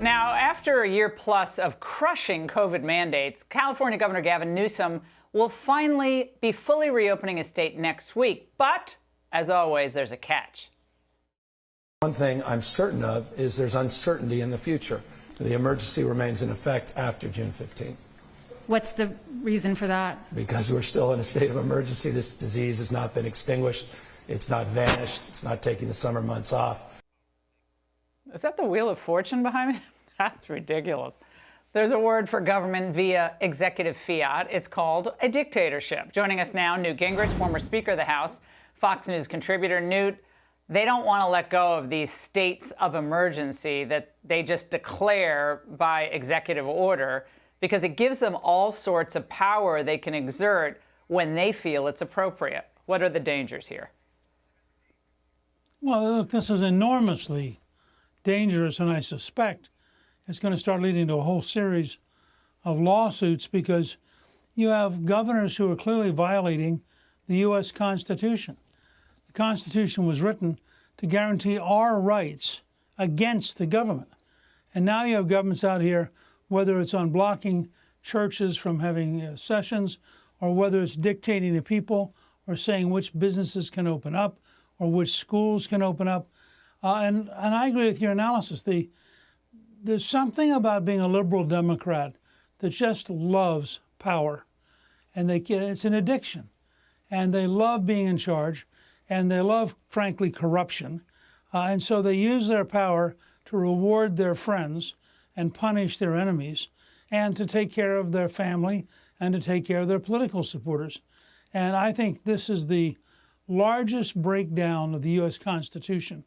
Now, after a year plus of crushing COVID mandates, California Governor Gavin Newsom will finally be fully reopening his state next week. But, as always, there's a catch. One thing I'm certain of is there's uncertainty in the future. The emergency remains in effect after June 15th. What's the reason for that? Because we're still in a state of emergency. This disease has not been extinguished. It's not vanished. It's not taking the summer months off. Is that the Wheel of Fortune behind me? That's ridiculous. There's a word for government via executive fiat. It's called a dictatorship. Joining us now, Newt Gingrich, former Speaker of the House, Fox News contributor. Newt, they don't want to let go of these states of emergency that they just declare by executive order because it gives them all sorts of power they can exert when they feel it's appropriate. What are the dangers here? Well, look, this is enormously dangerous, and I suspect it's going to start leading to a whole series of lawsuits because you have governors who are clearly violating the U.S. Constitution. The Constitution was written to guarantee our rights against the government. And now you have governments out here, whether it's on blocking churches from having sessions, or whether it's dictating to people or saying which businesses can open up or which schools can open up. And I agree with your analysis. There's something about being a liberal Democrat that just loves power. And it's an addiction. And they love being in charge. And they love, frankly, corruption. And so they use their power to reward their friends and punish their enemies and to take care of their family and to take care of their political supporters. And I think this is the largest breakdown of the U.S. Constitution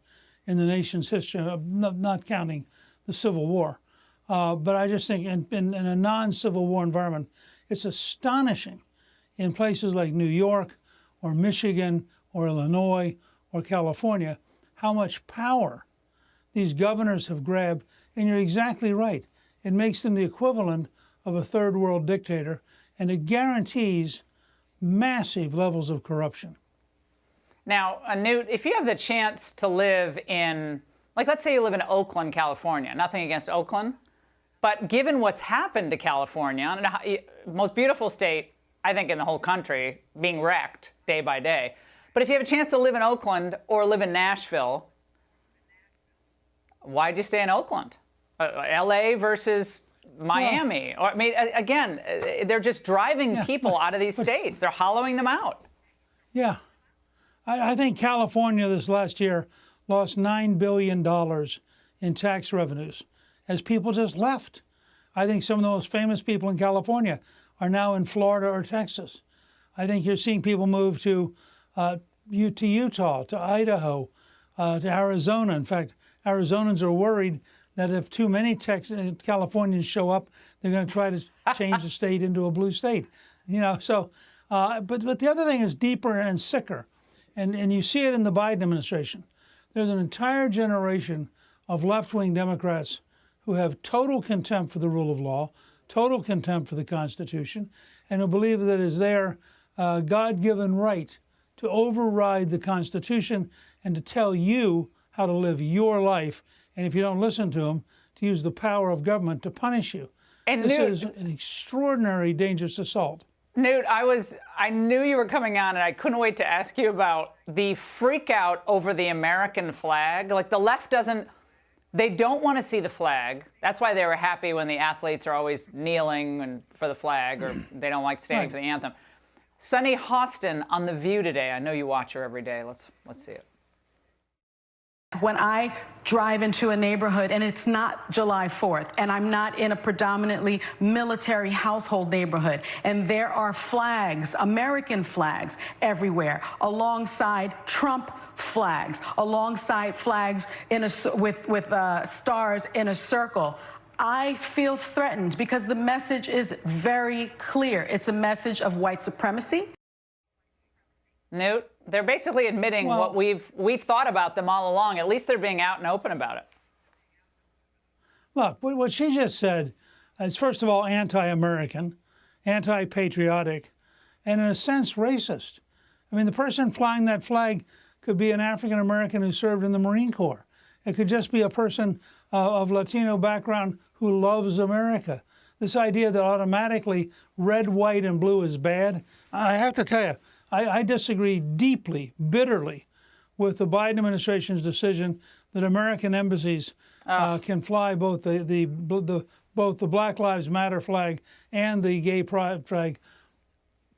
in the nation's history, not counting the Civil War. But I just think in a non-Civil War environment, it's astonishing in places like New York or Michigan or Illinois or California how much power these governors have grabbed. And you're exactly right. It makes them the equivalent of a third world dictator, and it guarantees massive levels of corruption. Now, Newt, if you have the chance to live in, like, let's say you live in Oakland, California, nothing against Oakland, but given what's happened to California, most beautiful state, I think, in the whole country, being wrecked day by day. But if you have a chance to live in Oakland or live in Nashville, why'd you stay in Oakland? LA versus Miami? Well, or, I mean, again, they're just driving people out of these states. They're hollowing them out. Yeah. I think California this last year lost $9 billion in tax revenues as people just left. I think some of the most famous people in California are now in Florida or Texas. I think you're seeing people move to Utah, to Idaho, to Arizona. In fact, Arizonans are worried that if too many Californians show up, they're going to try to change the state into a blue state. You know, so, but the other thing is deeper and sicker. And you see it in the Biden administration. There's an entire generation of left-wing Democrats who have total contempt for the rule of law, total contempt for the Constitution, and who believe that it is their God-given right to override the Constitution and to tell you how to live your life, and if you don't listen to them, to use the power of government to punish you. And this is an extraordinary, dangerous assault. Newt, I knew you were coming on, and I couldn't wait to ask you about the freak out over the American flag. Like, the left they don't want to see the flag. That's why they were happy when the athletes are always kneeling for the flag, or they don't like standing for the anthem. Sunny Hostin on The View today. I know you watch her every day. Let's see it. When I drive into a neighborhood and it's not July 4th and I'm not in a predominantly military household neighborhood and there are flags, American flags everywhere, alongside Trump flags, alongside flags with stars in a circle, I feel threatened because the message is very clear. It's a message of white supremacy. Newt, they're basically admitting what we've thought about them all along. At least they're being out and open about it. Look, what she just said is, first of all, anti-American, anti-patriotic, and in a sense, racist. I mean, the person flying that flag could be an African-American who served in the Marine Corps. It could just be a person of Latino background who loves America. This idea that automatically red, white, and blue is bad, I have to tell you, I disagree deeply, bitterly, with the Biden administration's decision that American embassies can fly both both the Black Lives Matter flag and the gay pride flag.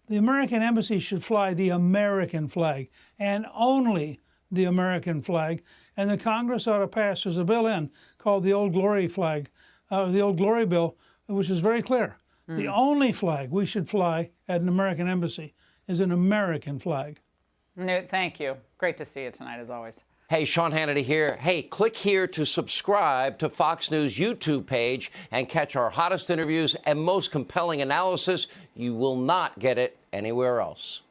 The American embassy should fly the American flag and only the American flag. And the Congress ought to pass, there's a bill in called the Old Glory flag, the Old Glory bill, which is very clear. The only flag we should fly at an American embassy is an American flag. Newt, thank you. Great to see you tonight, as always. Hey, Sean Hannity here. Hey, click here to subscribe to Fox News YouTube page and catch our hottest interviews and most compelling analysis. You will not get it anywhere else.